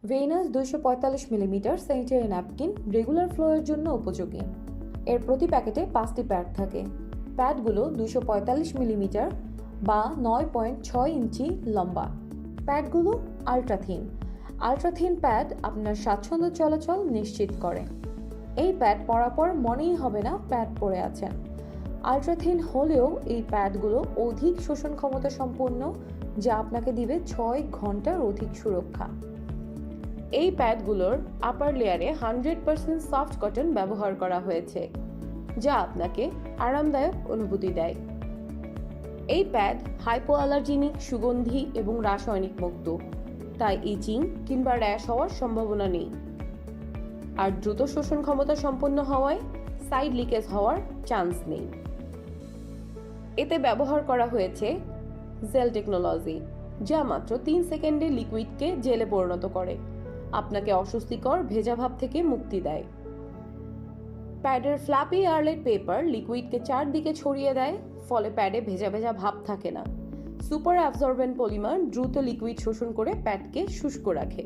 Venous 245 millimetre sanitary napkin regular ফ্লোয়ের জন্য উপযোগী। এর প্রতি প্যাকেটে 5টি প্যাড থাকে। প্যাডগুলো 245 মিলিমিটার বা 9.6 ইঞ্চি লম্বা। প্যাডগুলো আলট্রাথিন প্যাড আপনার স্বাচ্ছন্দ্য চলাচল নিশ্চিত করে। এই প্যাড পরার পর মনেই হবে না প্যাড পরে আছেন। আলট্রাথিন হলেও এই প্যাডগুলো অধিক শোষণ ক্ষমতা সম্পন্ন, যা আপনাকে দিবে 6 ঘন্টার অধিক সুরক্ষা। এই প্যাডগুলোর আপার লেয়ারে 100% সফট কটন ব্যবহার করা হয়েছে, যা আপনাকে আরামদায়ক অনুভূতি দেয়। এই প্যাড হাইপোঅ্যালার্জেনিক, সুগন্ধি এবং রাসায়নিক মুক্ত, তাই ইচিং কিংবা র্যাশ হওয়ার সম্ভাবনা নেই। আর দ্রুত শোষণ ক্ষমতা সম্পন্ন হওয়ায় সাইড লিকেজ হওয়ার চান্স নেই। এতে ব্যবহার করা হয়েছে জেল টেকনোলজি, যা মাত্র 3 সেকেন্ডে লিকুইডকে জেলে পরিণত করে, আপনাকে অস্বস্তিকর ভেজা ভাব থেকে মুক্তি দেয়। প্যাডের ফ্ল্যাপি এয়ারলাইট পেপার লিকুইডকে চারদিকে ছড়িয়ে দেয়, ফলে প্যাডে ভেজা ভেজা ভাব থাকে না। সুপার অ্যাবজর্বেন্ট পলিমার দ্রুত লিকুইড শোষণ করে প্যাডকে শুষ্ক রাখে।